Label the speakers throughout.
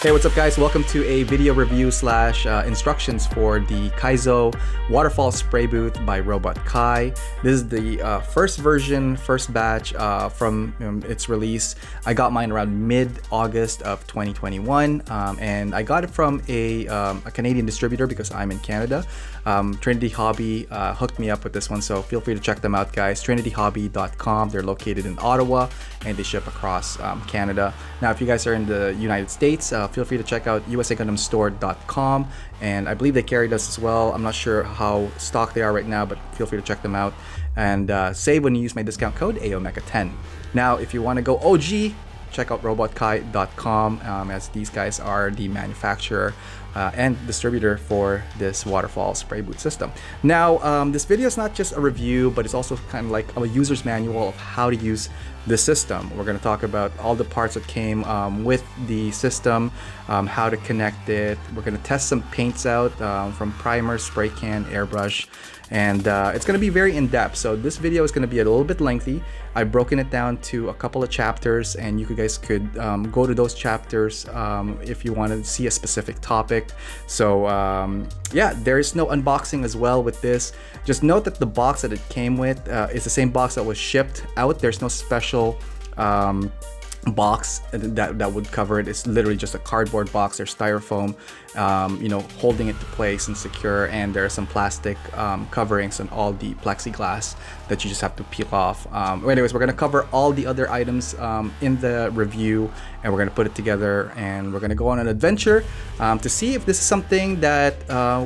Speaker 1: Hey, what's up guys? Welcome to a video review slash instructions for the Kaizo Waterfall Spray Booth by Robot Kai. This is the first version, first batch from its release. I got mine around mid-August of 2021 and I got it from a Canadian distributor because I'm in Canada. Trinity Hobby hooked me up with this one, so feel free to check them out guys. trinityhobby.com. They're located in Ottawa and they ship across Canada. Now if you guys are in the United States, feel free to check out USAGundamStore.com, and I believe they carried us as well. I'm not sure how stocked they are right now, but feel free to check them out and save when you use my discount code AOMECHA10. Now if you want to go OG, check out robotkai.com, as these guys are the manufacturer and distributor for this waterfall spray boot system. Now this video is not just a review, but it's also kind of like a user's manual of how to use the system. We're going to talk about all the parts that came with the system, how to connect it. We're going to test some paints out from primer, spray can, airbrush, and it's going to be very in-depth. So this video is going to be a little bit lengthy. I've broken it down to a couple of chapters, and you guys could go to those chapters if you want to see a specific topic. So yeah, there is no unboxing as well with this. Just note that the box that it came with is the same box that was shipped out. There's no special box that would cover it. It's literally just a cardboard box. There's styrofoam you know, holding it to place and secure, and there are some plastic coverings on all the plexiglass that you just have to peel off. Anyways, we're going to cover all the other items in the review, and we're going to put it together, and we're going to go on an adventure to see if this is something that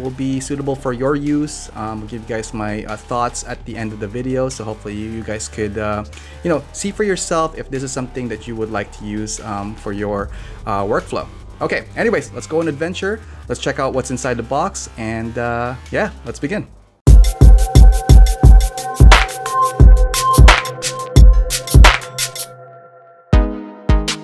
Speaker 1: will be suitable for your use. I'll give you guys my thoughts at the end of the video, so hopefully you guys could you know, see for yourself if this is something that you would like to use for your workflow. Okay, anyways, let's go on an adventure. Let's check out what's inside the box, and yeah, let's begin.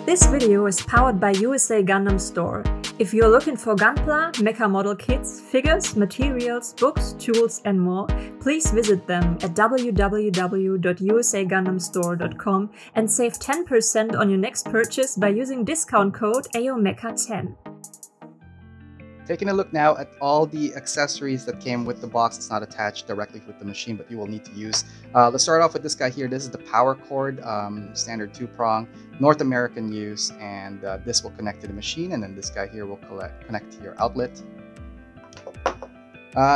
Speaker 2: This video is powered by USAGundam Store. If you're looking for Gunpla, Mecha model kits, figures, materials, books, tools, and more, please visit them at www.usagundamstore.com and save 10% on your next purchase by using discount code AOMECHA10.
Speaker 1: Taking a look now at all the accessories that came with the box. It's not attached directly with the machine, but you will need to use. Let's start off with this guy here. This is the power cord, standard 2-prong, North American use, and this will connect to the machine, and then this guy here will connect to your outlet.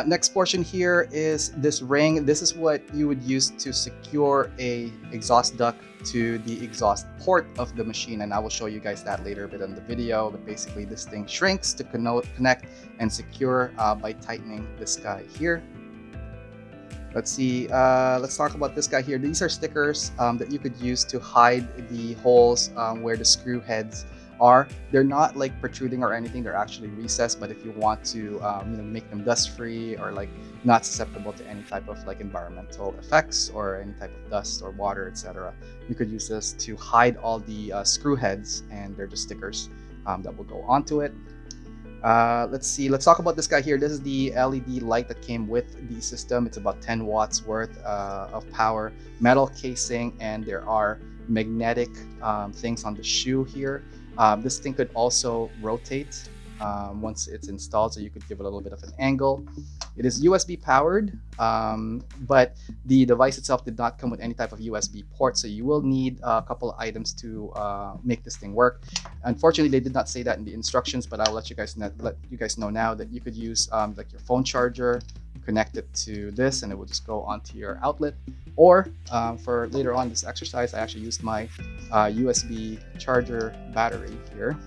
Speaker 1: Next portion here is this ring. This is what you would use to secure a exhaust duct to the exhaust port of the machine, and I will show you guys that later a bit in the video. But basically this thing shrinks to connect and secure by tightening this guy here. Let's see, let's talk about this guy here. These are stickers that you could use to hide the holes where the screw heads are. They're not like protruding or anything, they're actually recessed, but if you want to you know, make them dust free or like not susceptible to any type of like environmental effects or any type of dust or water, etc., you could use this to hide all the screw heads, and they're just stickers that will go onto it. Let's see, let's talk about this guy here. This is the LED light that came with the system. It's about 10 watts worth of power, metal casing, and there are magnetic things on the shoe here. This thing could also rotate once it's installed, so you could give it a little bit of an angle. It is USB powered, but the device itself did not come with any type of USB port, so you will need a couple of items to make this thing work. Unfortunately, they did not say that in the instructions, but I'll let you guys know now that you could use like your phone charger, connect it to this, and it will just go onto your outlet. Or for later on this exercise, I actually used my USB charger battery here.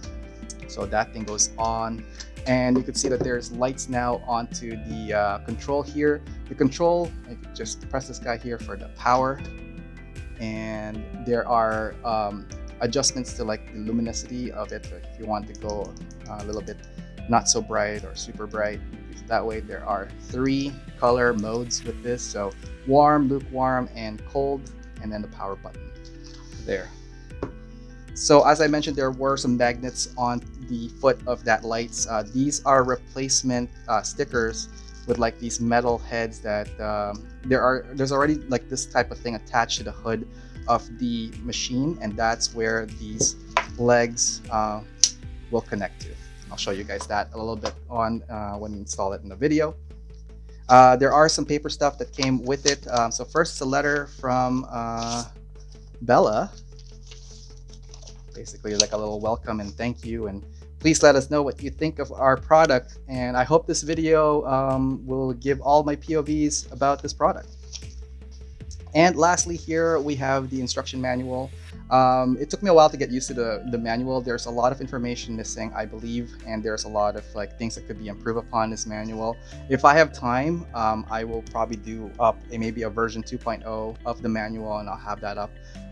Speaker 1: So that thing goes on, and you can see that there's lights now onto the control here. The control, I could just press this guy here for the power, and there are adjustments to like the luminosity of it. If you want to go a little bit not so bright or super bright, that way. There are 3 color modes with this, so warm, lukewarm, and cold, and then the power button there. So as I mentioned, there were some magnets on the foot of that lights. These are replacement stickers with like these metal heads that there's already like this type of thing attached to the hood of the machine, and that's where these legs will connect to. I'll show you guys that a little bit on when we install it in the video. There are some paper stuff that came with it. So first, it's a letter from Bella. Basically like a little welcome and thank you, and please let us know what you think of our product. And I hope this video will give all my POVs about this product. And lastly, here we have the instruction manual. It took me a while to get used to the manual. There's a lot of information missing, I believe, and there's a lot of like things that could be improved upon this manual. If I have time, I will probably do up maybe a version 2.0 of the manual, and I'll have that up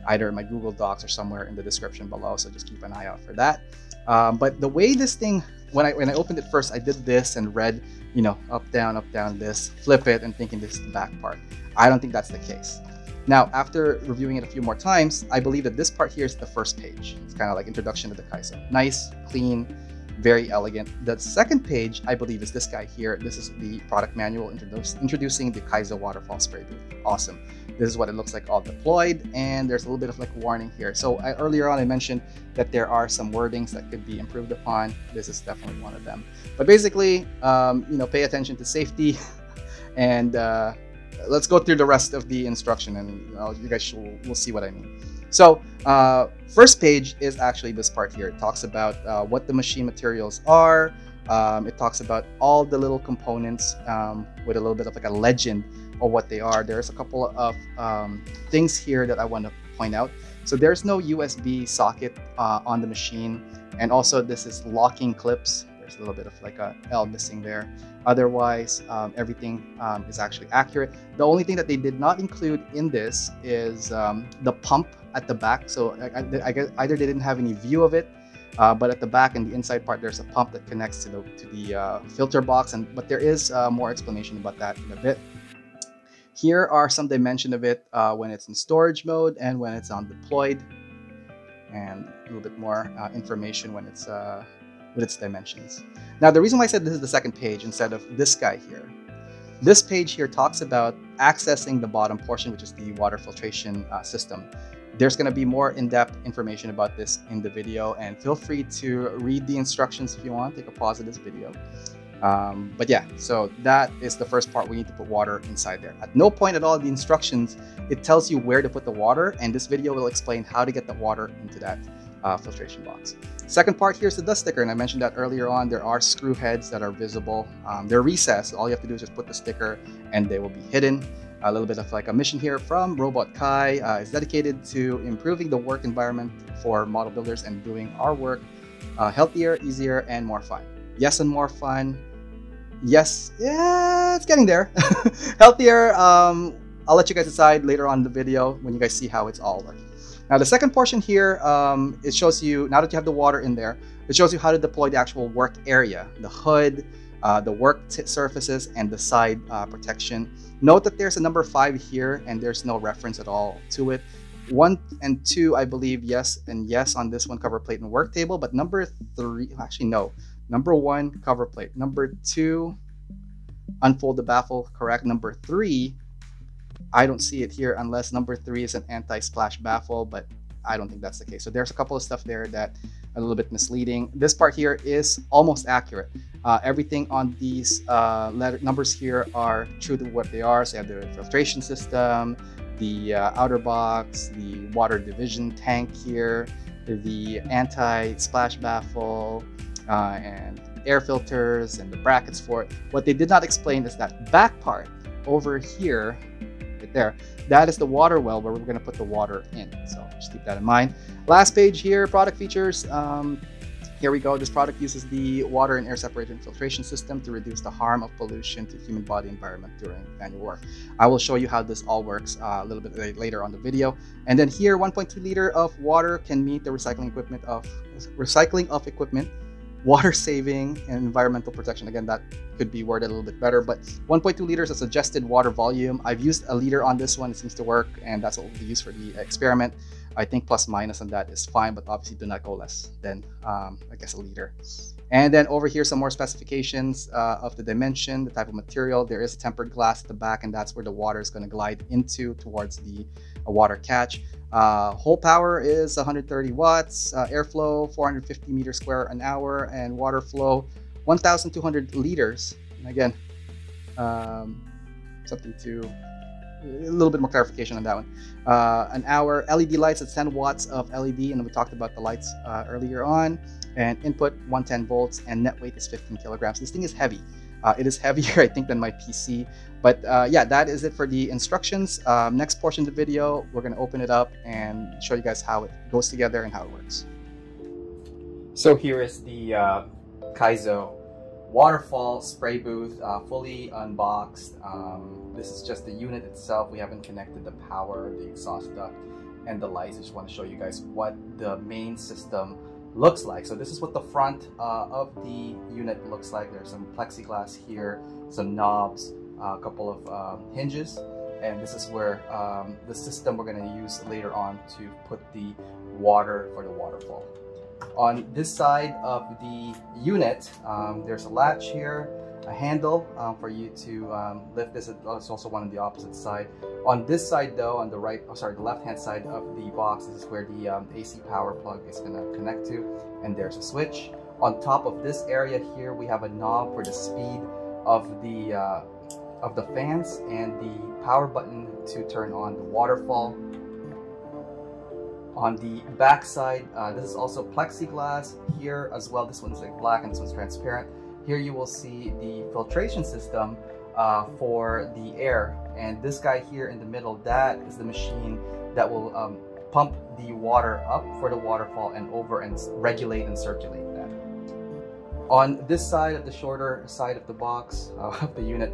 Speaker 1: either in my Google Docs or somewhere in the description below. So just keep an eye out for that. But the way this thing, when I opened it first, I did this and read, you know, up, down, this, flip it, and thinking this is the back part. I don't think that's the case. Now, after reviewing it a few more times, I believe that this part here is the first page. It's kind of like introduction to the Kaizo. Nice, clean, very elegant. The second page, I believe, is this guy here. This is the product manual introducing the Kaizo Waterfall spray booth. Awesome. This is what it looks like all deployed, and there's a little bit of like warning here. So earlier on, I mentioned that there are some wordings that could be improved upon. This is definitely one of them. But basically, you know, pay attention to safety and let's go through the rest of the instruction, and you guys will see what I mean. So first page is actually this part here. It talks about what the machine materials are. It talks about all the little components with a little bit of like a legend of what they are. There's a couple of things here that I want to point out. So there's no USB socket on the machine, and also this is locking clips. There's a little bit of like a L missing there. Otherwise, everything is actually accurate. The only thing that they did not include in this is the pump at the back. So I guess either they didn't have any view of it, but at the back and the inside part, there's a pump that connects to the filter box. But there is more explanation about that in a bit. Here are some dimension of it when it's in storage mode and when it's on deployed, and a little bit more information when it's with its dimensions. Now, the reason why I said this is the second page instead of this guy here, this page here talks about accessing the bottom portion, which is the water filtration system. There's going to be more in-depth information about this in the video, and feel free to read the instructions if you want. Take a pause of this video. But yeah, so that is the first part. We need to put water inside there. At no point at all in the instructions, it tells you where to put the water, and this video will explain how to get the water into that filtration box. Second part here is the dust sticker, and I mentioned that earlier on. There are screw heads that are visible. They're recessed. All you have to do is just put the sticker and they will be hidden. A little bit of like a mission here from Robot Kai. It's dedicated to improving the work environment for model builders and doing our work healthier, easier, and more fun. Yes, and more fun. Yes, yeah, it's getting there. Healthier, I'll let you guys decide later on in the video when you guys see how it's all working. Now, the second portion here, it shows you, now that you have the water in there, it shows you how to deploy the actual work area, the hood, the work surfaces, and the side protection. Note that there's a number 5 here, and there's no reference at all to it. 1 and 2, I believe, yes and yes on this one, cover plate and work table, but number 3, actually no. Number 1, cover plate. Number 2, unfold the baffle, correct. Number 3, I don't see it here unless number 3 is an anti-splash baffle, but I don't think that's the case. So there's a couple of stuff there that a little bit misleading. This part here is almost accurate. Everything on these numbers here are true to what they are. So you have the filtration system, the outer box, the water division tank here, the anti-splash baffle, and air filters and the brackets for it. What they did not explain is that back part over here, right there, that is the water well where we're going to put the water in. So just keep that in mind. Last page here, product features. Here we go. This product uses the water and air separation filtration system to reduce the harm of pollution to human body environment during manual work. I will show you how this all works a little bit later on the video. And then here, 1.2 liter of water can meet the recycling of equipment, water saving, and environmental protection. Again, that could be worded a little bit better, but 1.2 liters is suggested water volume. I've used a liter on this one. It seems to work, and that's what we'll use for the experiment. I think plus minus on that is fine, but obviously do not go less than I guess a liter. And then over here, some more specifications of the dimension, the type of material. There is tempered glass at the back, and that's where the water is going to glide into towards the water catch. Whole power is 130 watts, airflow 450 meters square an hour, and water flow 1,200 liters. And again, something to a little bit more clarification on that one. An hour. LED lights at 10 watts of LED, and we talked about the lights earlier on. And input 110 volts, and net weight is 15 kilograms. This thing is heavy. It is heavier, I think, than my PC. But yeah, that is it for the instructions. Next portion of the video, we're going to open it up and show you guys how it goes together and how it works. So here is the Kaizo Waterfall spray booth, fully unboxed. This is just the unit itself. We haven't connected the power, the exhaust duct, and the lights. I just want to show you guys what the main system looks like. So this is what the front of the unit looks like. There's some plexiglass here, some knobs, a couple of hinges, and this is where the system we're going to use later on to put the water for the waterfall. On this side of the unit, there's a latch here, a handle for you to lift this. There's also one on the opposite side. On this side though, on the right, oh sorry, the left hand side of the box, this is where the AC power plug is going to connect to, and there's a switch. On top of this area here, we have a knob for the speed of the fans, and the power button to turn on the waterfall. On the back side, this is also plexiglass here as well. This one's like black and this one's transparent. Here you will see the filtration system for the air, and this guy here in the middle, that is the machine that will pump the water up for the waterfall and over and regulate and circulate that. On this side, of the shorter side of the box, of the unit,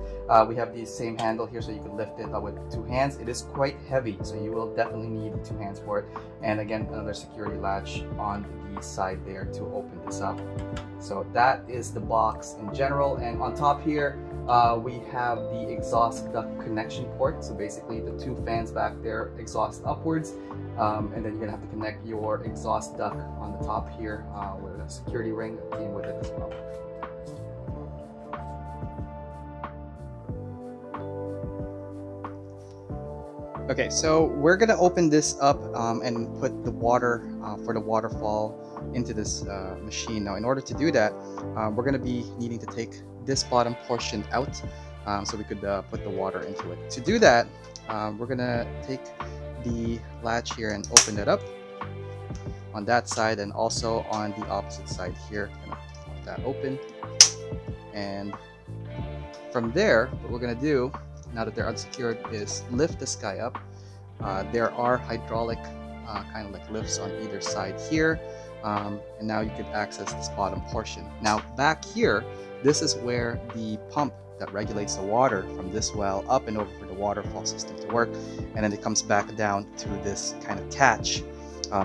Speaker 1: we have the same handle here, so you can lift it with 2 hands. It is quite heavy, so you will definitely need 2 hands for it. And again, another security latch on the side there to open this up. So that is the box in general. And on top here, we have the exhaust duct connection port. So basically the 2 fans back there exhaust upwards. And then you're gonna have to connect your exhaust duct on the top here with a security ring that came with it as well. Okay, so we're gonna open this up and put the water for the waterfall into this machine. Now, in order to do that, we're gonna be needing to take this bottom portion out so we could put the water into it. To do that, we're gonna take the latch here and open it up on that side, and also on the opposite side here. Gonna pop that open, and from there, what we're gonna do now that they're unsecured is lift this guy up. There are hydraulic kind of like lifts on either side here, and now you could access this bottom portion. Now back here, this is where the pump that regulates the water from this well up and over for the waterfall system to work, and then it comes back down to this kind of catch.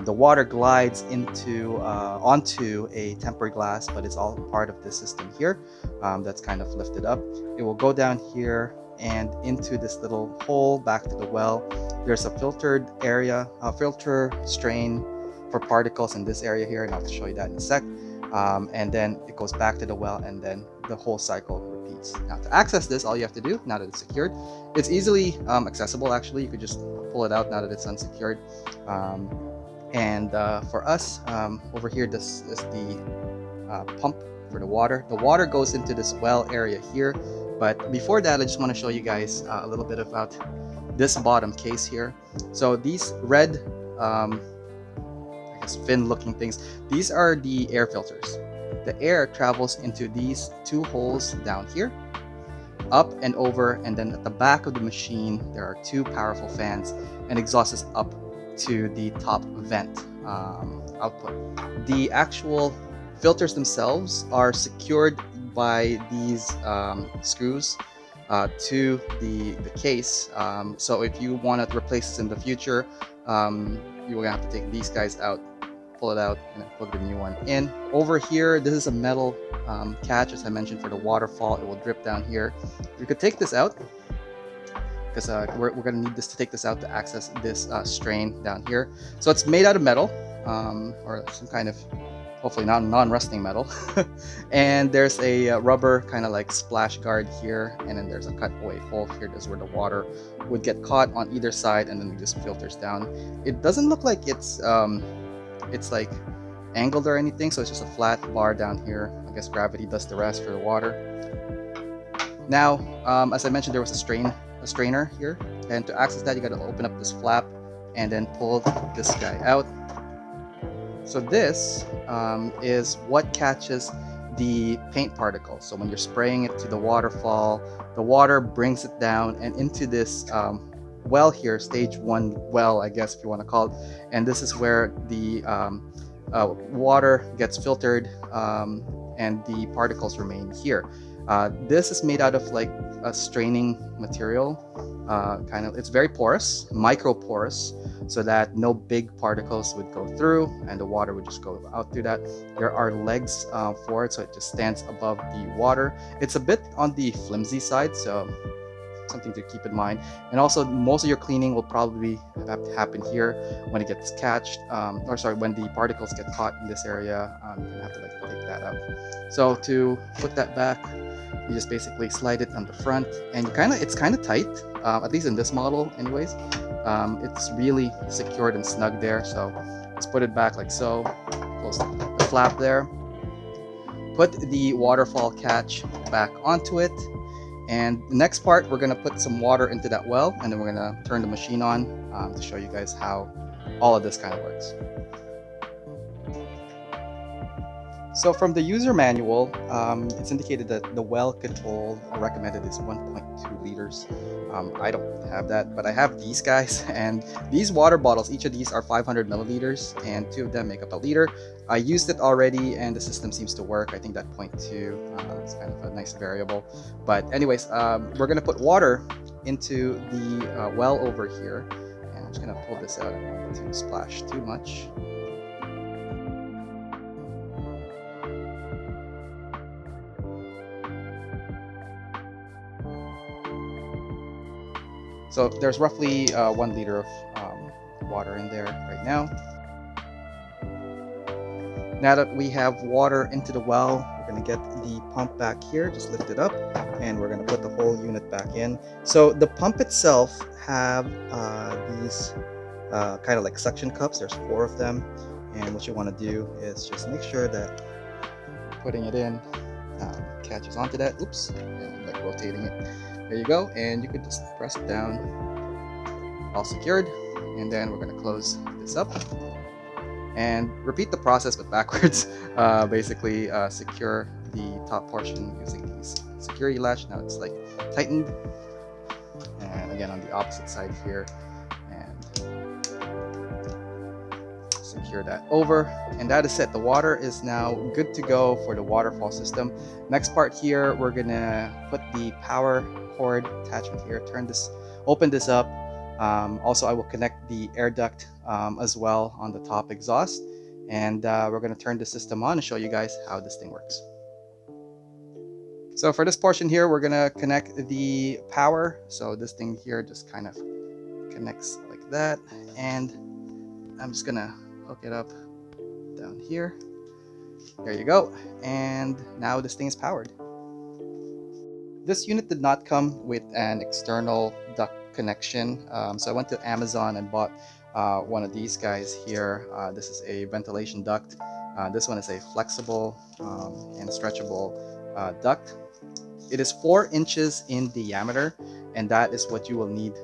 Speaker 1: The water glides into onto a tempered glass, but it's all part of this system here that's kind of lifted up. It will go down here and into this little hole back to the well. There's a filtered area, a filter strain for particles in this area here, and I'll show you that in a sec. And then it goes back to the well, and then the whole cycle repeats. Now to access this, all you have to do, now that it's secured, it's easily accessible actually. You could just pull it out now that it's unsecured. For us, over here, this is the pump for the water. The water goes into this well area here. But before that, I just want to show you guys a little bit about this bottom case here. So these red, I guess fin-looking things, these are the air filters. The air travels into these 2 holes down here, up and over, and then at the back of the machine, there are 2 powerful fans, and exhaust is up to the top vent output. The actual filters themselves are secured by these screws to the case. So if you want to replace this in the future, you're gonna have to take these guys out, pull it out, and then plug the new one in. Over here, this is a metal catch, as I mentioned, for the waterfall. It will drip down here. You could take this out, because we're going to need this to take this out to access this strain down here. So it's made out of metal, or some kind of, hopefully non-rusting metal. And there's a rubber kind of like splash guard here, and then there's a cutaway hole here. This is where the water would get caught on either side, and then it just filters down. It doesn't look like it's like angled or anything, so it's just a flat bar down here. I guess gravity does the rest for the water. Now, as I mentioned, there was a strainer here, and to access that, you got to open up this flap and then pull this guy out. So this is what catches the paint particles. So when you're spraying it to the waterfall, the water brings it down and into this well here, stage 1 well, I guess if you want to call it. And this is where the water gets filtered and the particles remain here. This is made out of like a straining material. It's very porous, micro porous, so that no big particles would go through and the water would just go out through that. There are legs for it, so it just stands above the water. It's a bit on the flimsy side, so something to keep in mind. And also, most of your cleaning will probably have to happen here when it gets when the particles get caught in this area. You're gonna have to like take that out. So to put that back, you just basically slide it on the front, and it's kind of tight, at least in this model anyways. It's really secured and snug there, so let's put it back like so. Close the flap there, put the waterfall catch back onto it, and the next part, we're going to put some water into that well, and then we're going to turn the machine on to show you guys how all of this kind of works. So from the user manual, it's indicated that the well could hold, recommended is 1.2 liters. I don't have that, but I have these guys, and these water bottles, each of these are 500 milliliters, and 2 of them make up a liter. I used it already, and the system seems to work. I think that 0.2 is kind of a nice variable. But anyways, we're going to put water into the well over here, and I'm just going to pull this out. I don't want to splash too much. So there's roughly 1 liter of water in there right now. Now that we have water into the well, we're going to get the pump back here, just lift it up, and we're going to put the whole unit back in. So the pump itself have these kind of like suction cups. There's 4 of them, and what you want to do is just make sure that putting it in catches onto that. Oops, and like rotating it. There you go, and you can just press it down, all secured, and then we're going to close this up and repeat the process but backwards. Basically secure the top portion using these security latch. Now it's like tightened, and again on the opposite side here, and secure that over, and that is it. The water is now good to go for the waterfall system. Next part here, we're gonna put the power cord attachment here, open this up. Also, I will connect the air duct as well on the top exhaust, and we're going to turn the system on and show you guys how this thing works. So for this portion here, we're going to connect the power. So this thing here just kind of connects like that, and I'm just going to hook it up down here. There you go, and now this thing is powered. This unit did not come with an external duct connection, so I went to Amazon and bought one of these guys here. This is a ventilation duct. This one is a flexible and stretchable duct. It is 4 inches in diameter, and that is what you will need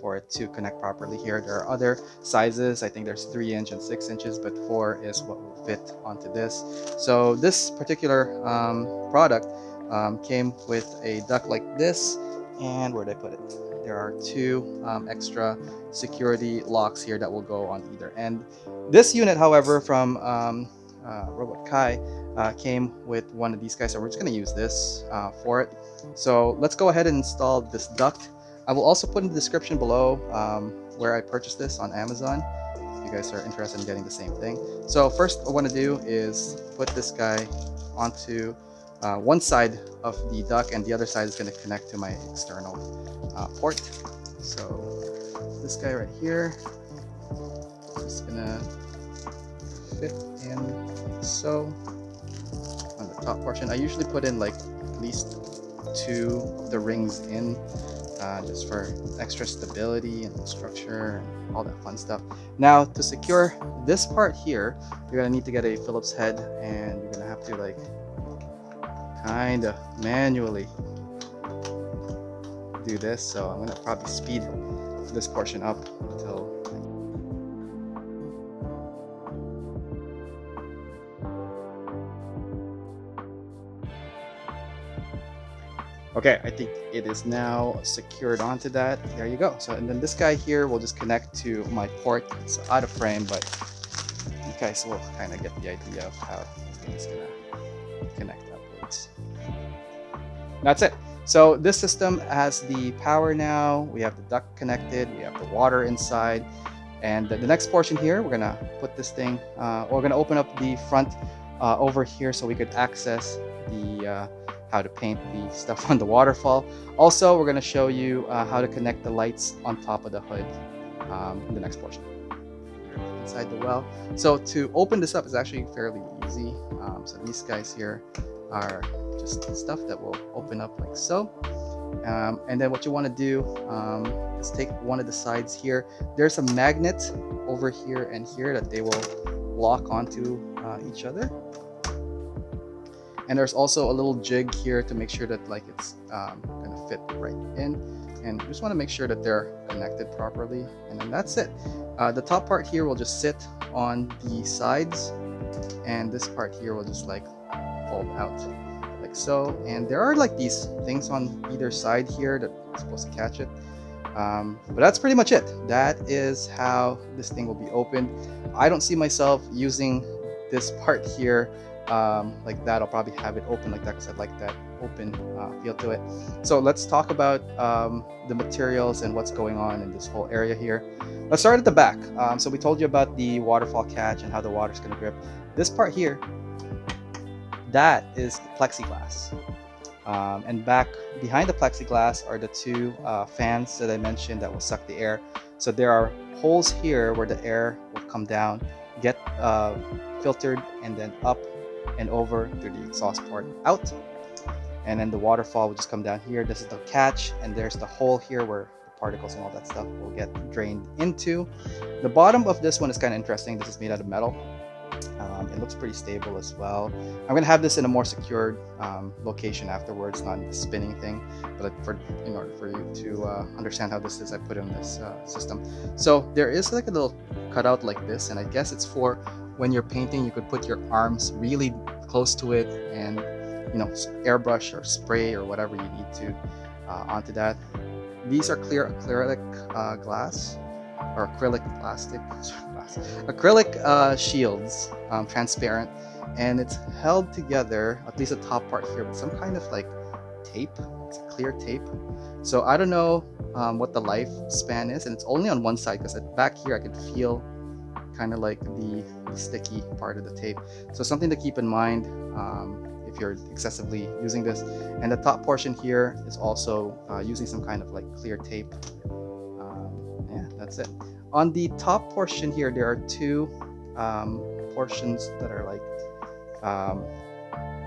Speaker 1: for it to connect properly here. There are other sizes. I think there's 3 inch and 6 inches, but 4 is what will fit onto this. So this particular product came with a duct like this, and where did I put it? There are 2 extra security locks here that will go on either end. This unit, however, from Robot Kai, came with one of these guys, so we're just going to use this for it. So let's go ahead and install this duct. I will also put in the description below where I purchased this on Amazon, if you guys are interested in getting the same thing. So first what I want to do is put this guy onto one side of the duct, and the other side is going to connect to my external port. So this guy right here, just gonna fit in like so on the top portion. I usually put in like at least 2 of the rings in, just for extra stability and structure and all that fun stuff. Now to secure this part here, you're gonna need to get a Phillips head, and you're gonna have to like kind of manually do this. So I'm gonna probably speed this portion up until okay, I think it is now secured onto that. There you go. So, and then this guy here will just connect to my port. It's out of frame, but okay, so we'll kind of get the idea of how this thing is gonna connect upwards. That's it. So this system has the power now. We have the duct connected. We have the water inside. And the next portion here, we're gonna put this thing, we're gonna open up the front over here so we could access the how to paint the stuff on the waterfall. Also, we're going to show you how to connect the lights on top of the hood in the next portion. Inside the well. So to open this up is actually fairly easy. So these guys here are just stuff that will open up like so. And then what you want to do is take one of the sides here. There's a magnet over here and here that they will lock onto each other. And there's also a little jig here to make sure that like it's gonna fit right in, and you just want to make sure that they're connected properly, and then that's it. The top part here will just sit on the sides, and this part here will just like fold out like so. And there are like these things on either side here that are supposed to catch it, but that's pretty much it. That is how this thing will be opened. I don't see myself using this part here like that. I'll probably have it open like that because I like that open feel to it. So let's talk about the materials and what's going on in this whole area here. Let's start at the back. So we told you about the waterfall catch and how the water's going to drip. This part here, that is plexiglass. And back behind the plexiglass are the 2 fans that I mentioned that will suck the air. So there are holes here where the air will come down, get filtered, and then up and over through the exhaust port out, and then the waterfall will just come down here. This is the catch, and there's the hole here where the particles and all that stuff will get drained into. The bottom of this one is kind of interesting. This is made out of metal. It looks pretty stable as well. I'm gonna have this in a more secured location afterwards, not the spinning thing, but in order for you to understand how this is, I put in this system. So there is like a little cutout like this, and I guess it's for when you're painting, you could put your arms really close to it and, you know, airbrush or spray or whatever you need to onto that. These are clear acrylic glass, or acrylic plastic, acrylic shields, transparent, and it's held together, at least the top part here, with some kind of like tape. It's clear tape. So I don't know what the lifespan is, and it's only on one side because back here I could feel kind of like the sticky part of the tape. So something to keep in mind if you're excessively using this. And the top portion here is also using some kind of like clear tape. Yeah, that's it. On the top portion here, there are 2 portions that are like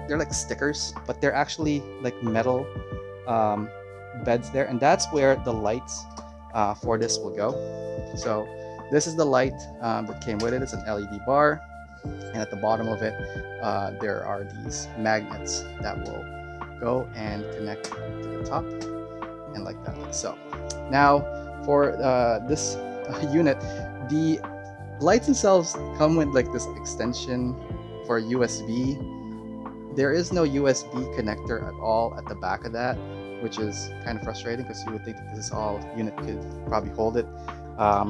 Speaker 1: they're like stickers, but they're actually like metal beds there, and that's where the lights for this will go. So this is the light that came with it. It's an LED bar, and at the bottom of it there are these magnets that will go and connect to the top, and like that, like so. Now for this unit, the lights themselves come with like this extension for USB. There is no USB connector at all at the back of that, which is kind of frustrating because you would think that this is all unit could probably hold it.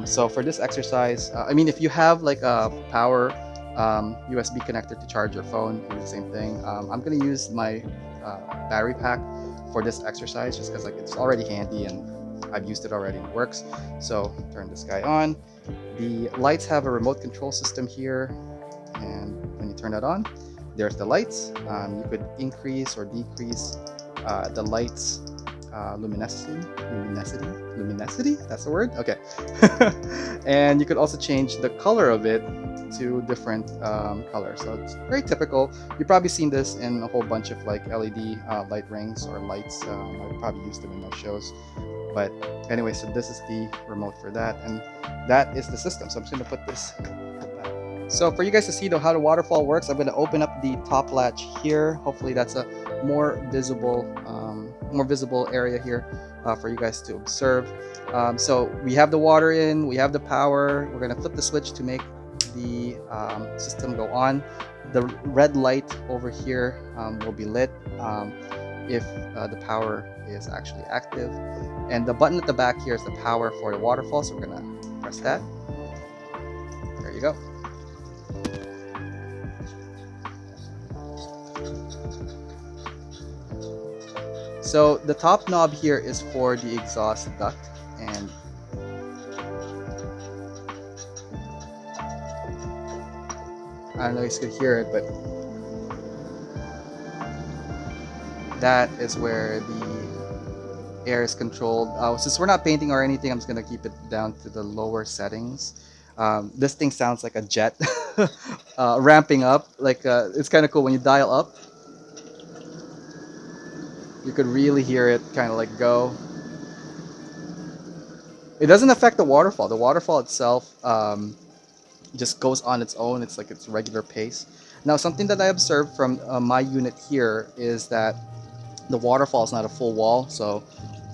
Speaker 1: So for this exercise, I mean, if you have like a power USB connector to charge your phone, do the same thing. I'm gonna use my battery pack for this exercise just because like it's already handy and I've used it already and it works. So turn this guy on. The lights have a remote control system here, and when you turn that on, there's the lights. You could increase or decrease the lights luminosity, that's the word, okay. And you could also change the color of it to different colors, so it's very typical. You've probably seen this in a whole bunch of like LED light rings or lights. I've probably used them in my shows, but anyway, so this is the remote for that, and that is the system. So I'm just going to put this back. So for you guys to see though how the waterfall works, I'm going to open up the top latch here. Hopefully that's a more visible area here for you guys to observe. So we have the water in, we have the power. We're going to flip the switch to make the system go on. The red light over here will be lit if the power is actually active, and the button at the back here is the power for the waterfall, so we're gonna press that. There you go. So the top knob here is for the exhaust duct, and I don't know if you could hear it, but that is where the air is controlled. Since we're not painting or anything, I'm just going to keep it down to the lower settings. This thing sounds like a jet ramping up. Like it's kind of cool when you dial up. You could really hear it kind of like go. It doesn't affect the waterfall. The waterfall itself just goes on its own. It's like its regular pace. Now, something that I observed from my unit here is that the waterfall is not a full wall, so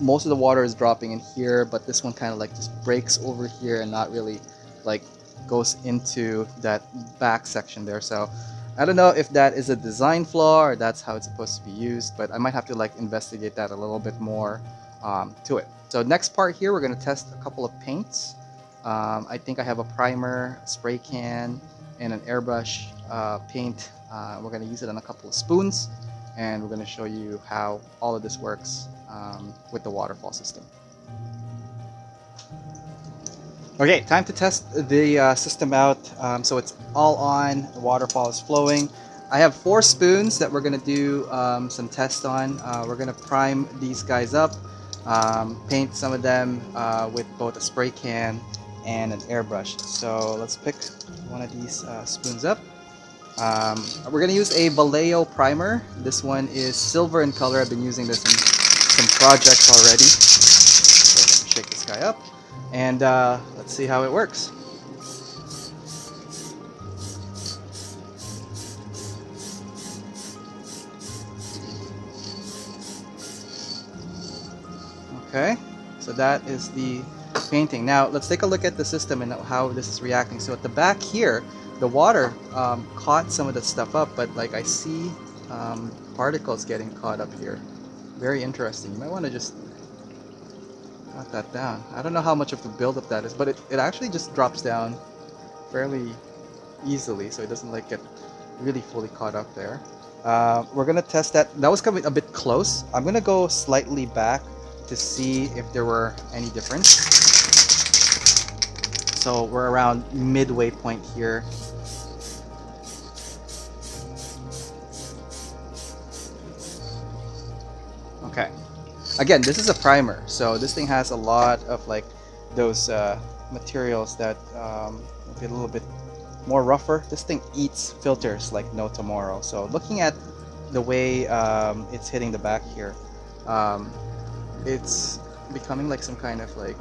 Speaker 1: most of the water is dropping in here, but this one kind of like just breaks over here and not really like goes into that back section there. So I don't know if that is a design flaw or that's how it's supposed to be used, but I might have to like investigate that a little bit more to it. So next part here, we're going to test a couple of paints. I think I have a primer, spray can, and an airbrush paint. We're going to use it on a couple of spoons, and we're going to show you how all of this works with the waterfall system. Okay, time to test the system out. So it's all on, the waterfall is flowing. I have 4 spoons that we're going to do some tests on. We're going to prime these guys up, paint some of them with both a spray can and an airbrush. So let's pick one of these spoons up. We're going to use a Vallejo primer. This one is silver in color. I've been using this in some projects already. So let me shake this guy up, and let's see how it works. Okay, so that is the painting. Now let's take a look at the system and how this is reacting. So at the back here, the water caught some of the stuff up, but like I see particles getting caught up here. Very interesting. You might want to just cut that down. I don't know how much of the buildup that is, but it actually just drops down fairly easily, so it doesn't like get really fully caught up there. We're gonna test that. That was coming a bit close. I'm gonna go slightly back to see if there were any difference. So we're around midway point here. Okay. Again, this is a primer, so this thing has a lot of like those materials that will be a little bit more rougher. This thing eats filters like no tomorrow. So looking at the way it's hitting the back here, it's becoming like some kind of like,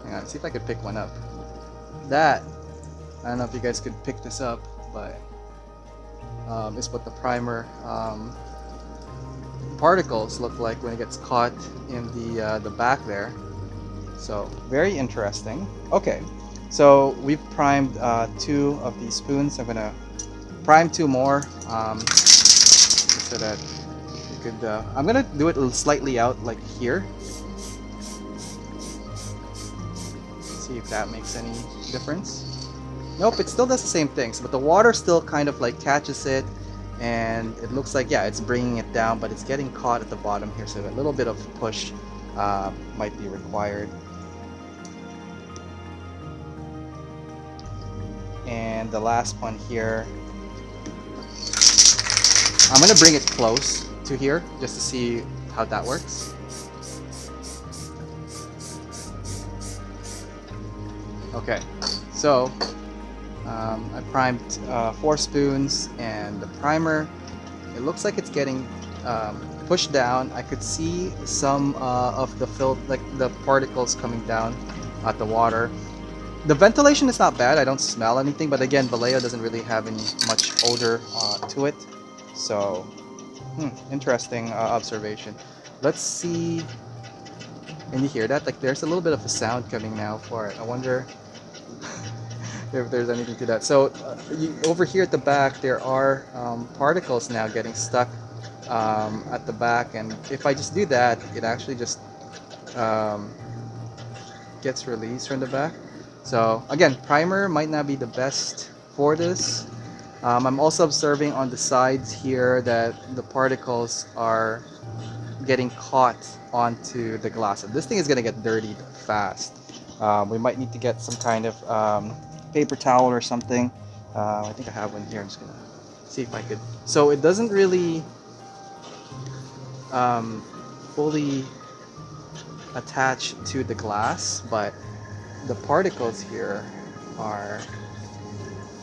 Speaker 1: hang on, see if I could pick one up. That, I don't know if you guys could pick this up, but is what the primer particles look like when it gets caught in the back there. So very interesting. Okay, so we've primed 2 of these spoons. I'm gonna prime 2 more so that we could. I'm gonna do it slightly out like here. See if that makes any difference. Nope, it still does the same things, but the water still kind of like catches it, and it looks like, yeah, it's bringing it down, but it's getting caught at the bottom here, so a little bit of push might be required. And the last one here, I'm gonna bring it close to here just to see how that works. Okay, so I primed 4 spoons, and the primer, it looks like it's getting pushed down. I could see some of the like the particles coming down at the water. The ventilation is not bad. I don't smell anything, but again, Vallejo doesn't really have any much odor to it. So, interesting observation. Let's see. Can you hear that? Like, there's a little bit of a sound coming now for it. I wonder if there's anything to that. So, over here at the back, there are particles now getting stuck at the back, and if I just do that, it actually just gets released from the back. So again, primer might not be the best for this. I'm also observing on the sides here that the particles are getting caught onto the glass. And this thing is going to get dirtied fast. We might need to get some kind of paper towel or something. I think I have one here. I'm just going to see if I could. So it doesn't really fully attach to the glass, but the particles here are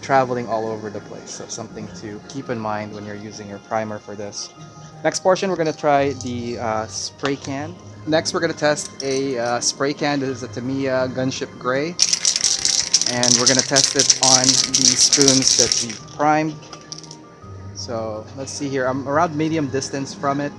Speaker 1: traveling all over the place, so something to keep in mind when you're using your primer for this. Next portion, we're going to try the spray can. Next, we're going to test a spray can. This is a Tamiya Gunship Gray, and we're going to test it on the spoons that we primed. So let's see here. I'm around medium distance from it.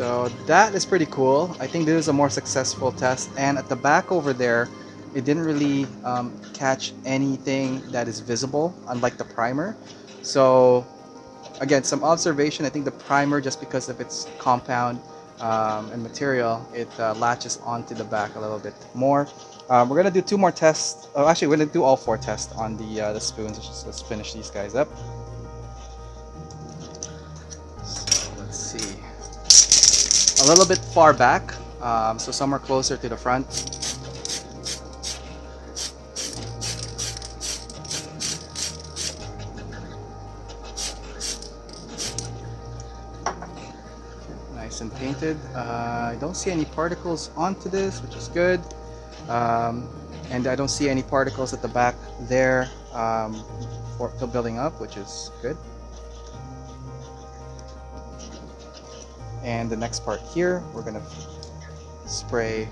Speaker 1: So that is pretty cool. I think this is a more successful test. And at the back over there, it didn't really catch anything that is visible, unlike the primer. So again, some observation. I think the primer, just because of its compound and material, it latches onto the back a little bit more. We're gonna do 2 more tests. Oh, actually, we're gonna do all 4 tests on the spoons. Let's finish these guys up. So let's see. A little bit far back, so somewhere closer to the front. Nice and painted. I don't see any particles onto this, which is good. And I don't see any particles at the back there for building up, which is good. And the next part here, we're gonna spray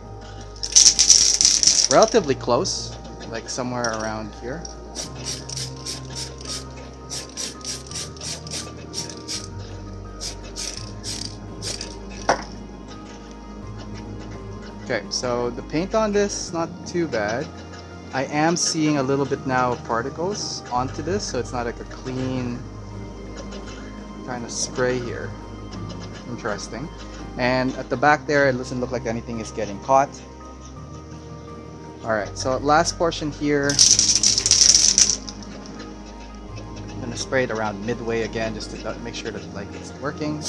Speaker 1: relatively close, like somewhere around here. Okay, so the paint on this is not too bad. I am seeing a little bit now of particles onto this, so it's not like a clean kind of spray here. Interesting. And at the back there, it doesn't look like anything is getting caught. Alright, so last portion here, I'm going to spray it around midway again just to make sure that like it's working.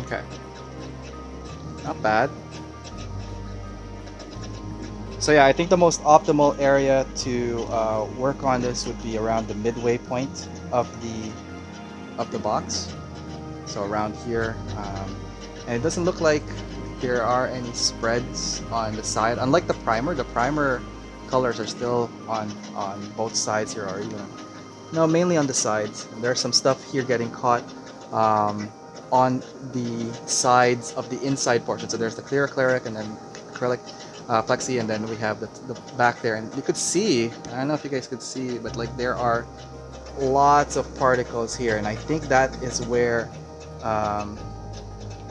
Speaker 1: Okay. Not bad. So yeah, I think the most optimal area to work on this would be around the midway point of the box. So around here, and it doesn't look like there are any spreads on the side. Unlike the primer colors are still on both sides here, or even mainly on the sides. There's some stuff here getting caught on the sides of the inside portion. So there's the clear acrylic and then acrylic. Plexi, and then we have the back there, and you could see, I don't know if you guys could see, but like there are lots of particles here, and I think that is where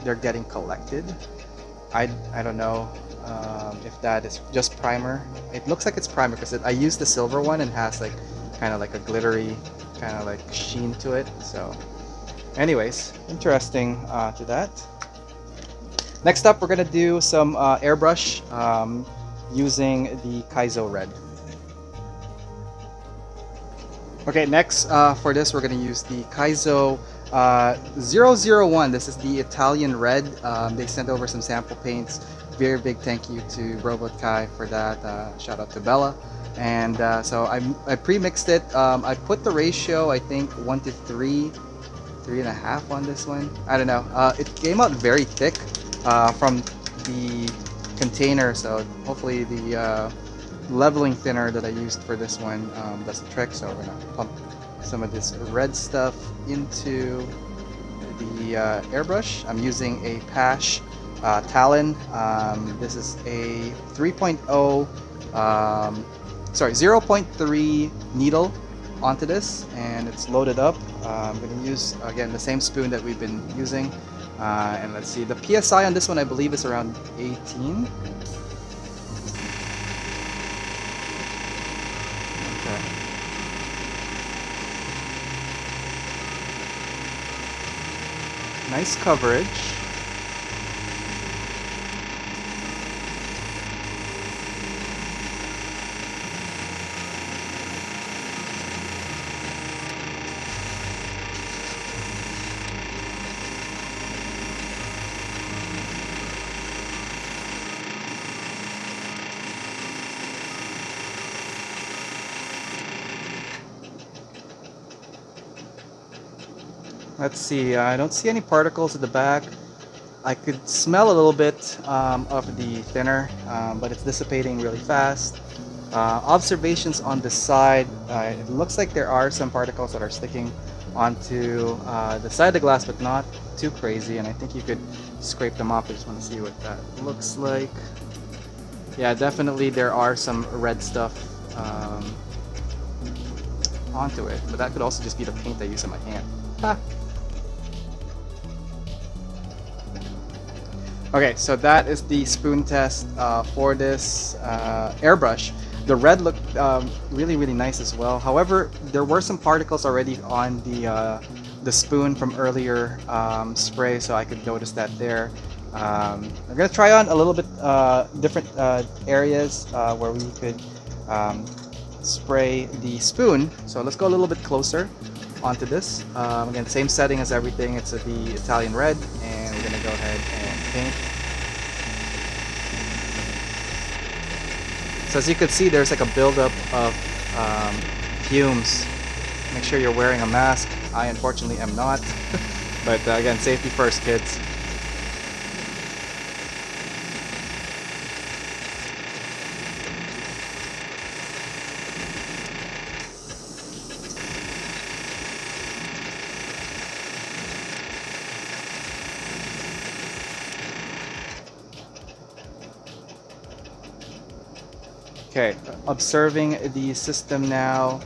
Speaker 1: they're getting collected. I don't know if that is just primer. It looks like it's primer because I used the silver one and has like kind of like a glittery kind of like sheen to it. So anyways, interesting to that. Next up, we're going to do some airbrush using the Kaizo Red. Okay, next for this we're going to use the Kaizo 001. This is the Italian red. They sent over some sample paints. Very big thank you to Robot Kai for that. Shout out to Bella. And so I pre-mixed it. I put the ratio, I think 1 to 3, 3.5 on this one. I don't know. It came out very thick from the container, so hopefully the leveling thinner that I used for this one does the trick. So we're gonna pump some of this red stuff into the airbrush. I'm using a Pash Talon. This is a 3.0 sorry, 0.3 needle onto this, and it's loaded up. I'm going to use again the same spoon that we've been using, and let's see, the PSI on this one I believe is around 18. Okay. Nice coverage. Let's see, I don't see any particles at the back. I could smell a little bit of the thinner, but it's dissipating really fast. Observations on the side, it looks like there are some particles that are sticking onto the side of the glass, but not too crazy, and I think you could scrape them off. I just want to see what that looks like. Yeah, definitely there are some red stuff onto it, but that could also just be the paint I use in my hand. Ha. Okay, so that is the spoon test for this airbrush. The red looked really, really nice as well. However, there were some particles already on the spoon from earlier spray, so I could notice that there. I'm gonna try on a little bit different areas where we could spray the spoon. So let's go a little bit closer onto this. Again, same setting as everything. It's the Italian red, and we're gonna go ahead and paint. So as you can see, there's like a buildup of fumes. Make sure you're wearing a mask. I unfortunately am not, but again, safety first, kids. Okay, observing the system now.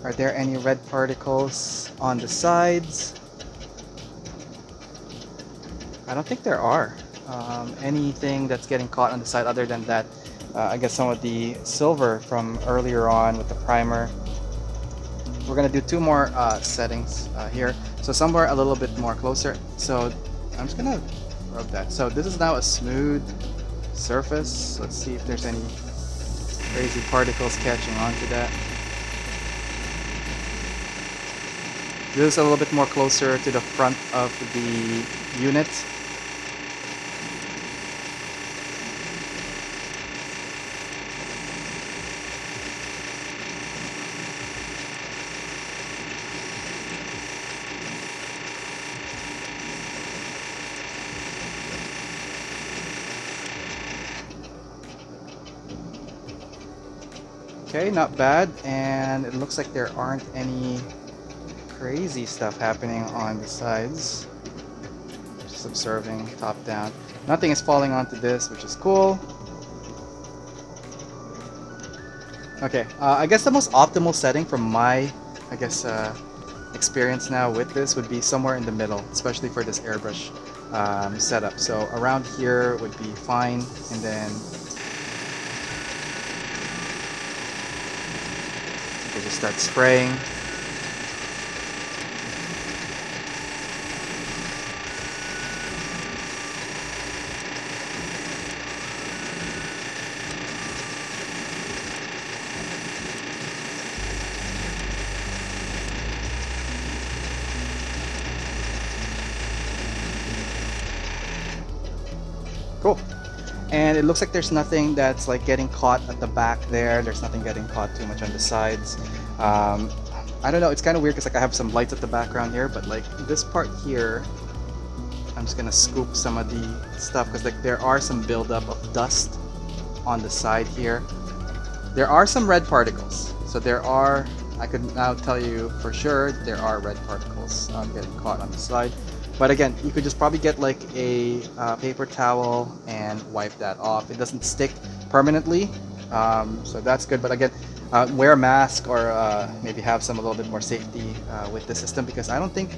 Speaker 1: Are there any red particles on the sides? I don't think there are anything that's getting caught on the side other than that. I guess some of the silver from earlier on with the primer. We're gonna do two more settings here. So somewhere a little bit more closer. So I'm just gonna rub that. So this is now a smooth surface. Let's see if there's any crazy particles catching onto that. This is a little bit more closer to the front of the unit. Okay, not bad, and it looks like there aren't any crazy stuff happening on the sides. Just observing top down. Nothing is falling onto this, which is cool. Okay, I guess the most optimal setting from my, experience now with this would be somewhere in the middle, especially for this airbrush setup. So around here would be fine, and then we'll just start spraying. And it looks like there's nothing that's like getting caught at the back there. There's nothing getting caught too much on the sides. I don't know, it's kind of weird because like I have some lights at the background here, but like this part here, I'm just gonna scoop some of the stuff because like there are some buildup of dust on the side here. There are some red particles, so there are, I could now tell you for sure there are red particles getting caught on the side. But again, you could just probably get like a paper towel and wipe that off. It doesn't stick permanently, so that's good. But again, wear a mask or maybe have some a little bit more safety with the system, because I don't think,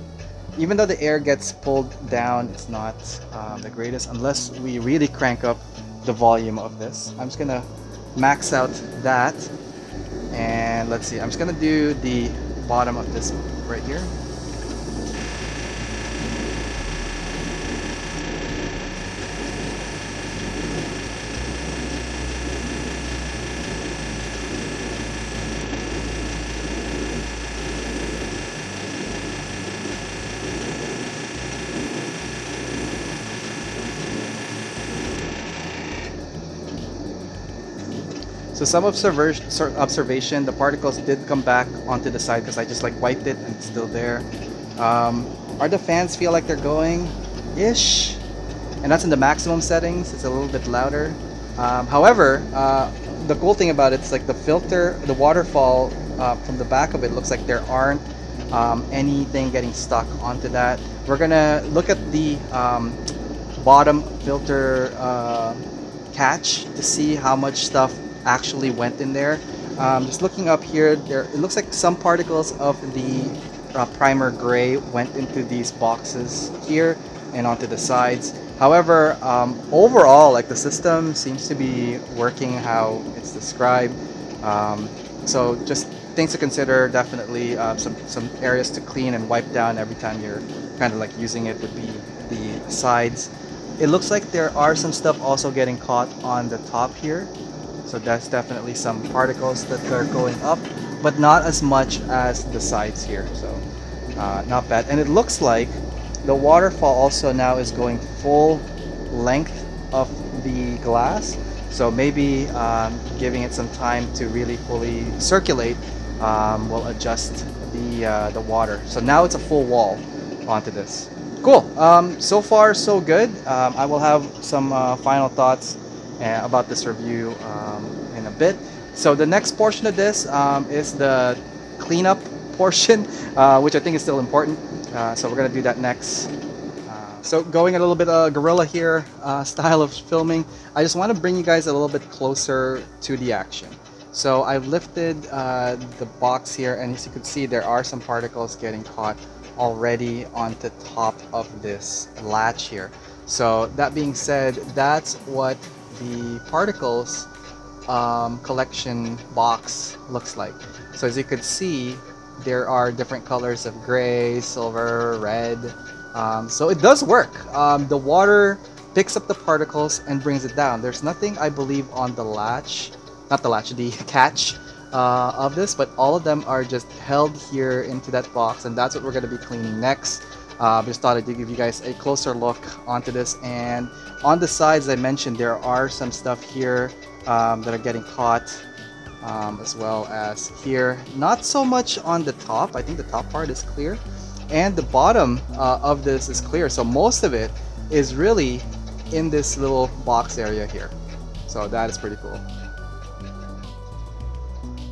Speaker 1: even though the air gets pulled down, it's not the greatest unless we really crank up the volume of this. I'm just gonna max out that, and let's see, I'm just gonna do the bottom of this right here. So some observation, the particles did come back onto the side because I just like wiped it and it's still there. Are the fans feel like they're going-ish? And that's in the maximum settings, it's a little bit louder. However, the cool thing about it is like the filter, the waterfall from the back of it looks like there aren't anything getting stuck onto that. We're gonna look at the bottom filter catch to see how much stuff actually went in there. Just looking up here, it looks like some particles of the primer gray went into these boxes here and onto the sides. However, overall, like the system seems to be working how it's described. So just things to consider, definitely some areas to clean and wipe down every time you're kind of like using it would be the sides. It looks like there are some stuff also getting caught on the top here. So that's definitely some particles that are going up, but not as much as the sides here. So not bad. And it looks like the waterfall also now is going full length of the glass. So maybe giving it some time to really fully circulate will adjust the water. So now it's a full wall onto this. Cool. So far so good. I will have some final thoughts about this review in a bit. So the next portion of this is the cleanup portion, which I think is still important. So we're gonna do that next. So going a little bit guerrilla here style of filming, I just want to bring you guys a little bit closer to the action. So I've lifted the box here, and as you can see, there are some particles getting caught already on the top of this latch here. So that being said, that's what the particles collection box looks like. So as you could see, there are different colors of gray, silver, red. So it does work. The water picks up the particles and brings it down. There's nothing, I believe, on the latch, not the latch, the catch of this, but all of them are just held here into that box, and that's what we're going to be cleaning next. Just thought I'd give you guys a closer look onto this. And on the sides, I mentioned there are some stuff here that are getting caught, as well as here. Not so much on the top. I think the top part is clear, and the bottom of this is clear. So most of it is really in this little box area here. So that is pretty cool.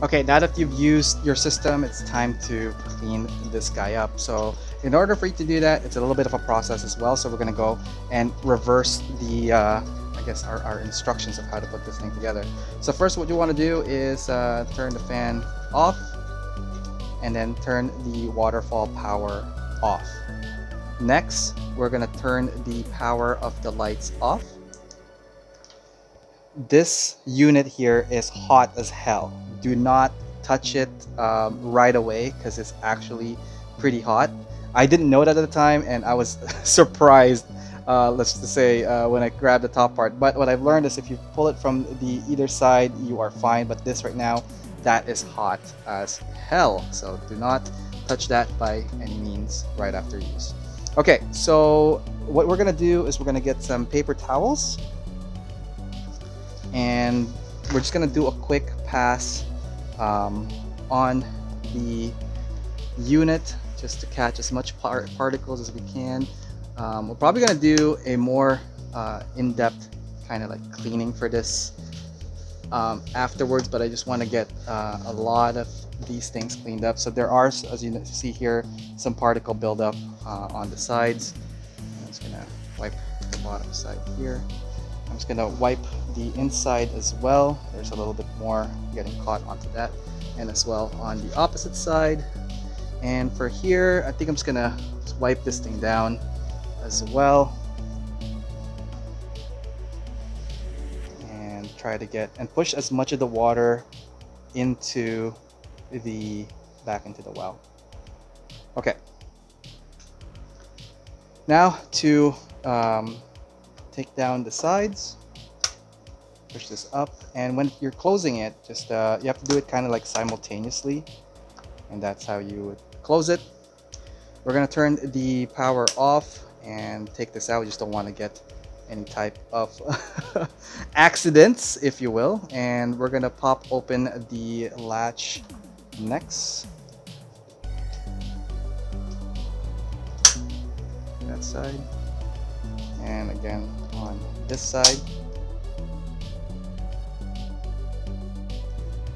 Speaker 1: Okay, now that you've used your system, it's time to clean this guy up. So in order for you to do that, it's a little bit of a process as well. So we're going to go and reverse the, I guess, our instructions of how to put this thing together. So first what you want to do is turn the fan off, and then turn the waterfall power off. Next, we're going to turn the power of the lights off. This unit here is hot as hell. Do not touch it right away because it's actually pretty hot. I didn't know that at the time, and I was surprised, let's just say, when I grabbed the top part. But what I've learned is if you pull it from the either side, you are fine. But this right now, that is hot as hell. So do not touch that by any means right after use. Okay, so what we're gonna do is we're gonna get some paper towels. and we're just gonna do a quick pass on the unit just to catch as much particles as we can. We're probably gonna do a more in-depth kind of like cleaning for this afterwards, but I just want to get a lot of these things cleaned up. So there are, as you see here, some particle buildup on the sides. I'm just gonna wipe the bottom side here. I'm just gonna wipe the inside as well. There's a little bit more getting caught onto that, and as well on the opposite side. And for here, I think I'm just gonna wipe this thing down as well, and try to get and push as much of the water into back into the well. Okay, now to take down the sides, push this up, and when you're closing it, just you have to do it kind of like simultaneously, and that's how you would close it. We're gonna turn the power off and take this out. We just don't want to get any type of accidents, if you will, and we're gonna pop open the latch next. That side, and again on this side.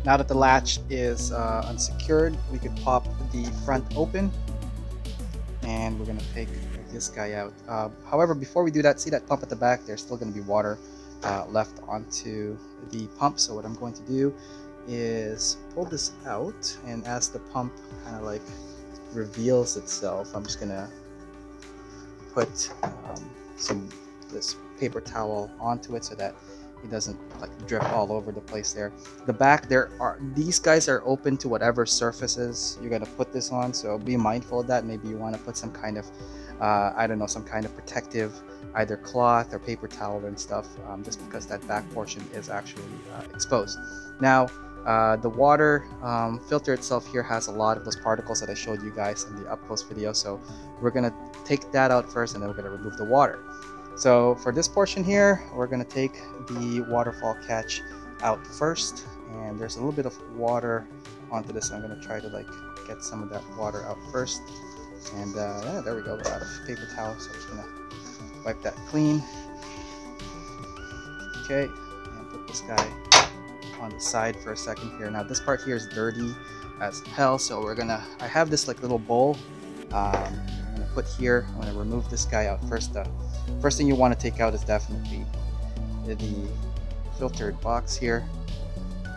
Speaker 1: Now that the latch is unsecured, we could pop the front open, and we're gonna take this guy out. However, before we do that, see that pump at the back? There's still gonna be water left onto the pump. So what I'm going to do is pull this out, and as the pump kind of like reveals itself, I'm just gonna put this paper towel onto it so that it doesn't like drip all over the place there. The back, these guys are open to whatever surfaces you're gonna put this on, so be mindful of that. Maybe you want to put some kind of I don't know, some kind of protective, either cloth or paper towel and stuff, just because that back portion is actually exposed. Now the water filter itself here has a lot of those particles that I showed you guys in the up close video, so we're gonna take that out first, and then we're gonna remove the water. So for this portion here, we're gonna take the waterfall catch out first, and there's a little bit of water onto this, so I'm gonna try to like get some of that water out first. And yeah, there we go. We're out of paper towel, so I'm just gonna wipe that clean. Okay, and put this guy on the side for a second here. Now this part here is dirty as hell, so I have this like little bowl I'm gonna put here. I'm gonna remove this guy out first. The first thing you want to take out is definitely the filtered box here,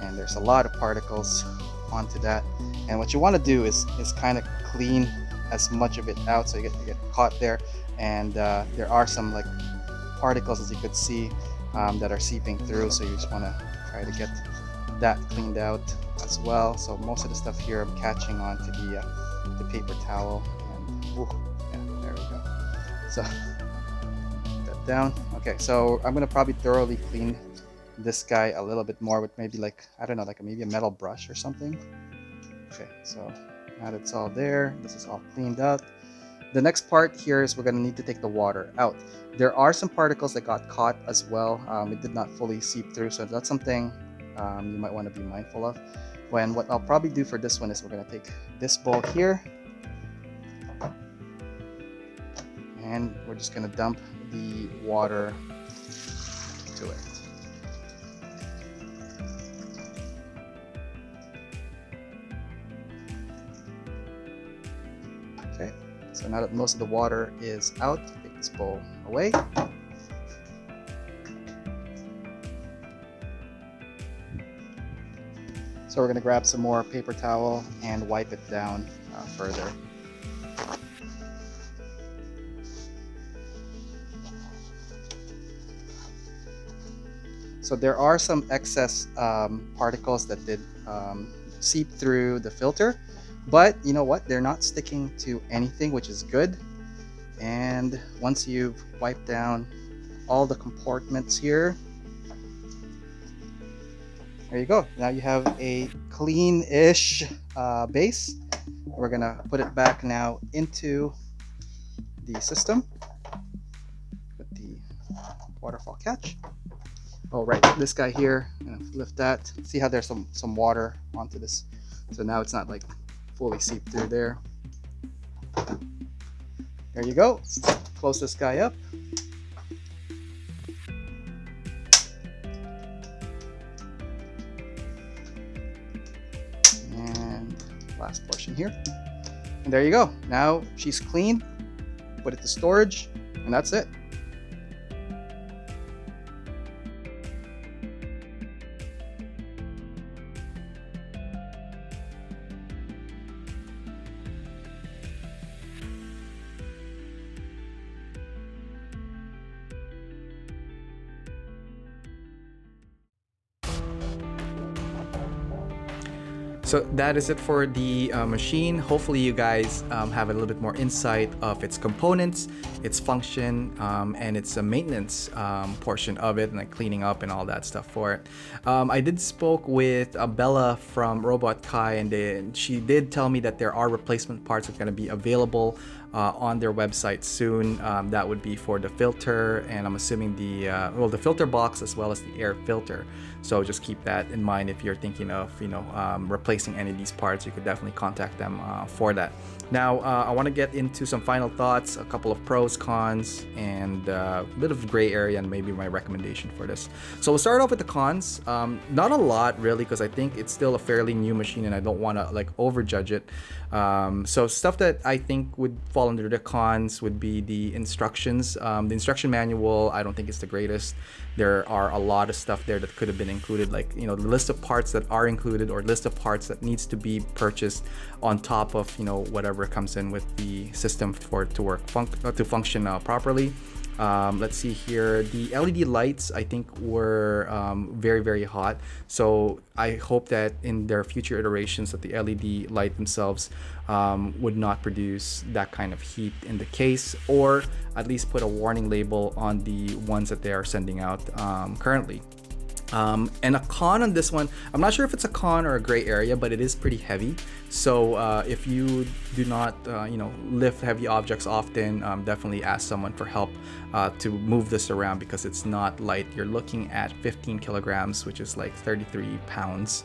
Speaker 1: and there's a lot of particles onto that. And what you want to do is kind of clean as much of it out so you get caught there. And there are some like particles, as you could see, that are seeping through, so you just want to try to get that cleaned out as well. So most of the stuff here I'm catching onto the paper towel, and ooh, yeah, there we go. So put that down. Okay, so I'm gonna probably thoroughly clean this guy a little bit more with maybe like, I don't know, like maybe a metal brush or something. Okay, so now that it's all there, this is all cleaned up. The next part here is we're going to need to take the water out. There are some particles that got caught as well. It did not fully seep through, so that's something you might want to be mindful of. What I'll probably do for this one is we're going to take this bowl here, and we're just going to dump the water to it. Okay, so now that most of the water is out, take this bowl away. So we're going to grab some more paper towel and wipe it down further. So there are some excess particles that did seep through the filter, but you know what? They're not sticking to anything, which is good. And once you've wiped down all the compartments here, there you go. Now you have a clean-ish base. We're gonna put it back now into the system with the waterfall catch. Oh, right, this guy here, I'm gonna lift that. See how there's some water onto this. So now it's not like fully seeped through there. There you go. Close this guy up. And last portion here. And there you go. Now she's clean. Put it to storage, and that's it. So that is it for the machine. Hopefully you guys have a little bit more insight of its components, its function, and its maintenance portion of it, and like cleaning up and all that stuff for it. I did spoke with Bella from Robot Kai, and she did tell me that there are replacement parts that are going to be available on their website soon. That would be for the filter, and I'm assuming the the filter box as well as the air filter. So just keep that in mind if you're thinking of replacing any of these parts. You could definitely contact them for that. Now I want to get into some final thoughts, a couple of pros, cons, and a bit of gray area, and maybe my recommendation for this. So we'll start off with the cons. Not a lot really, because I think it's still a fairly new machine and I don't want to like overjudge it. So stuff that I think would fall under the cons would be the instructions. The instruction manual, I don't think it's the greatest. There are a lot of stuff there that could have been included, like the list of parts that are included, or list of parts that needs to be purchased on top of whatever comes in with the system for it to work to function properly. Let's see here, the LED lights I think were very hot, so I hope that in their future iterations that the LED light themselves would not produce that kind of heat in the case, or at least put a warning label on the ones that they are sending out currently. And a con on this one, I'm not sure if it's a con or a gray area, but it is pretty heavy. So if you do not lift heavy objects often, definitely ask someone for help to move this around, because it's not light. You're looking at 15 kilograms, which is like 33 pounds.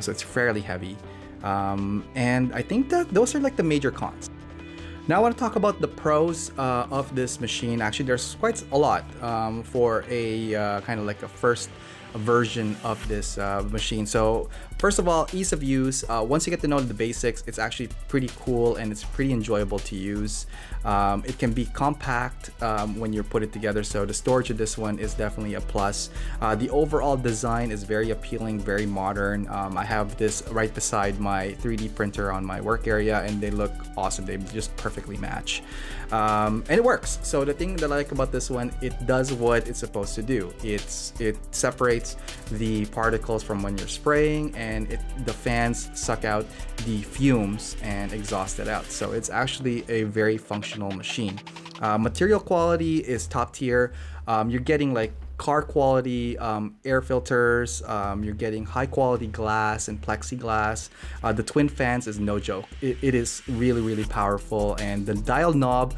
Speaker 1: So it's fairly heavy. And I think that those are like the major cons. Now I want to talk about the pros of this machine. Actually, there's quite a lot for a kind of like a first version of this machine. So first of all, ease of use. Once you get to know the basics, it's actually pretty cool and it's pretty enjoyable to use. It can be compact when you put it together, so the storage of this one is definitely a plus. The overall design is very appealing, very modern. I have this right beside my 3D printer on my work area, and they look awesome. They just perfectly match. And it works. So the thing that I like about this one, it does what it's supposed to do. It separates the particles from when you're spraying, and the fans suck out the fumes and exhaust it out. So it's actually a very functional machine. Material quality is top tier. You're getting like car quality air filters, you're getting high quality glass and plexiglass. The twin fans is no joke. It is really powerful, and the dial knob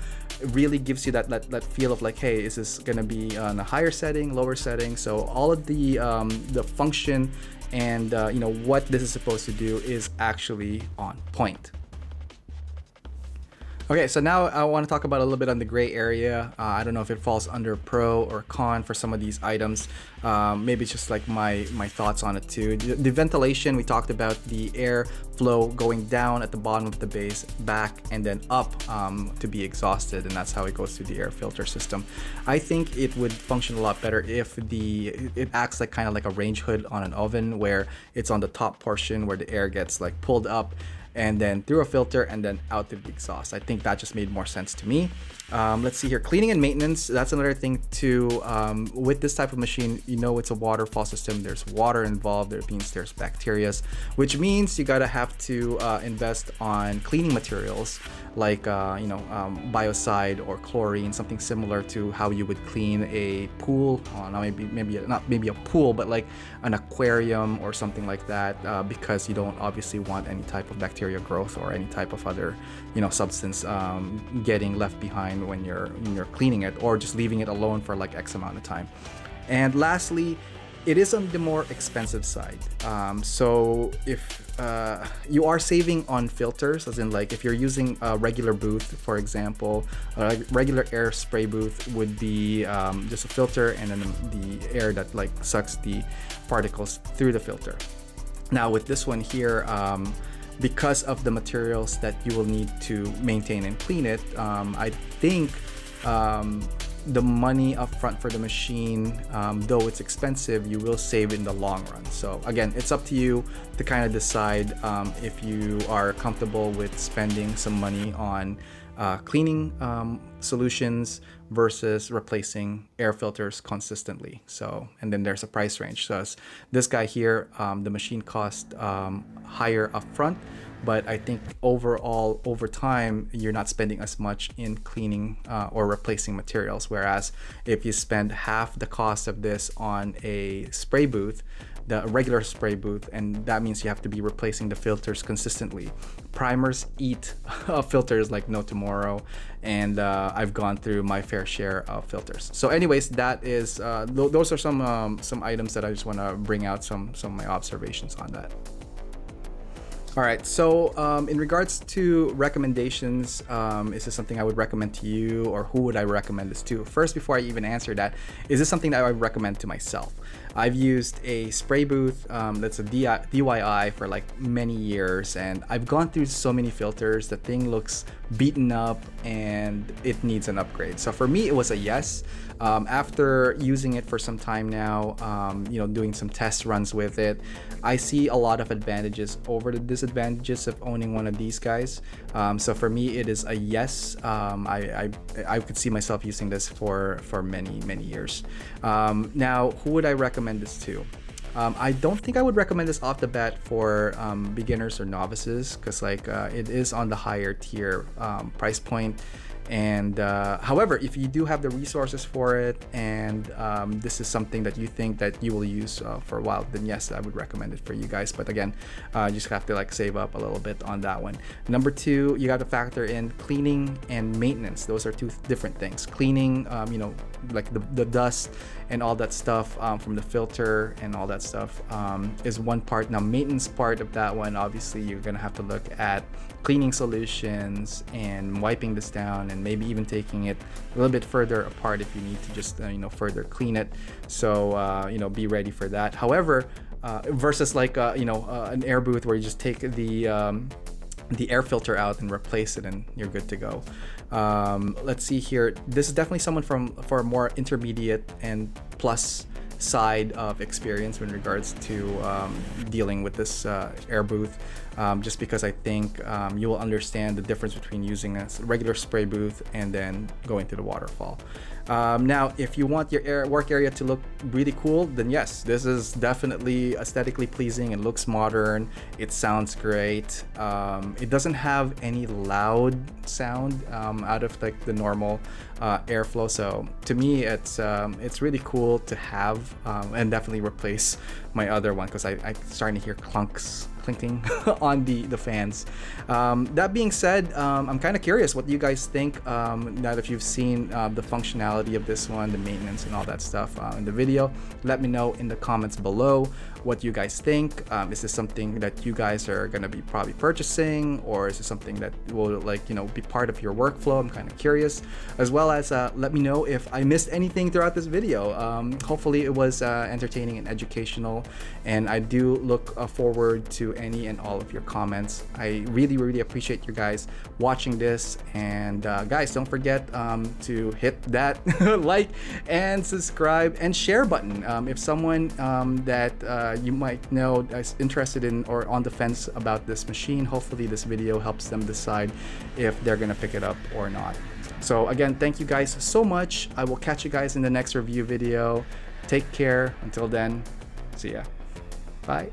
Speaker 1: really gives you that feel of like, hey, is this gonna be on a higher setting, lower setting? So all of the function and what this is supposed to do is actually on point. Okay, so now I want to talk about a little bit on the gray area. I don't know if it falls under pro or con for some of these items. Maybe it's just like my thoughts on it too. The ventilation, we talked about the air flow going down at the bottom of the base, back, and then up to be exhausted, and that's how it goes through the air filter system. I think it would function a lot better if it acts like kind of like a range hood on an oven, where it's on the top portion where the air gets like pulled up and then through a filter and then out to the exhaust. I think that just made more sense to me. Let's see here, cleaning and maintenance. That's another thing too. With this type of machine, it's a waterfall system. There's water involved. There means there's bacteria, which means you gotta have to invest on cleaning materials like biocide or chlorine, something similar to how you would clean a pool. Not maybe a pool, but like an aquarium or something like that, because you don't obviously want any type of bacteria growth or any type of other substance getting left behind when you're cleaning it, or just leaving it alone for like X amount of time. And lastly, it is on the more expensive side. So if you are saving on filters, as in like if you're using a regular booth, for example, a regular air spray booth would be just a filter and then the air that like sucks the particles through the filter. Now with this one here, because of the materials that you will need to maintain and clean it, I think the money up front for the machine, though it's expensive, you will save in the long run. So again, it's up to you to kind of decide if you are comfortable with spending some money on cleaning solutions versus replacing air filters consistently. So, and then there's a price range. So this guy here, the machine cost higher upfront, but I think overall, over time, you're not spending as much in cleaning or replacing materials. Whereas if you spend half the cost of this on a spray booth, the regular spray booth, and that means you have to be replacing the filters consistently. Primers eat filters like no tomorrow, and I've gone through my fair share of filters. So anyways, that is those are some items that I just want to bring out some of my observations on that. All right, so in regards to recommendations, is this something I would recommend to you, or who would I recommend this to? First, before I even answer that, is this something that I would recommend to myself? I've used a spray booth that's a DIY for like many years, and I've gone through so many filters. The thing looks beaten up and it needs an upgrade. So for me, it was a yes. After using it for some time now, you know, doing some test runs with it, I see a lot of advantages over the disadvantages of owning one of these guys. So for me, it is a yes. I could see myself using this for many years. Now, who would I recommend this to? I don't think I would recommend this off the bat for beginners or novices, because like it is on the higher tier price point. And however, if you do have the resources for it, and this is something that you think that you will use for a while, then yes, I would recommend it for you guys. But again, you just have to like save up a little bit on that one. Number two, you got to factor in cleaning and maintenance. Those are two different things. Cleaning, you know, like the dust and all that stuff from the filter and all that stuff is one part. Now maintenance part of that one, obviously you're gonna have to look at cleaning solutions and wiping this down, and maybe even taking it a little bit further apart if you need to just you know, further clean it. So you know, be ready for that. However, versus like you know, an air booth where you just take the air filter out and replace it and you're good to go. Let's see here. This is definitely someone for a more intermediate and plus side of experience in regards to dealing with this air booth, just because I think you will understand the difference between using a regular spray booth and then going to the waterfall. Now, if you want your work area to look really cool, then yes, this is definitely aesthetically pleasing. It looks modern. It sounds great. It doesn't have any loud sound out of like the normal airflow. So to me, it's really cool to have, and definitely replace my other one, because I'm starting to hear clinking on the fans. That being said, I'm kind of curious what you guys think now that you've seen the functionality of this one, the maintenance and all that stuff in the video. Let me know in the comments below what you guys think. Is this something that you guys are gonna be probably purchasing, or is it something that will, like, you know, be part of your workflow? I'm kind of curious, as well as let me know if I missed anything throughout this video. Hopefully it was entertaining and educational, and I do look forward to any and all of your comments. I really appreciate you guys watching this, and guys, don't forget to hit that like and subscribe and share button. If someone that you might know is interested in or on the fence about this machine, hopefully this video helps them decide if they're gonna pick it up or not. So again, thank you guys so much. I will catch you guys in the next review video. Take care. Until then, see ya. Bye.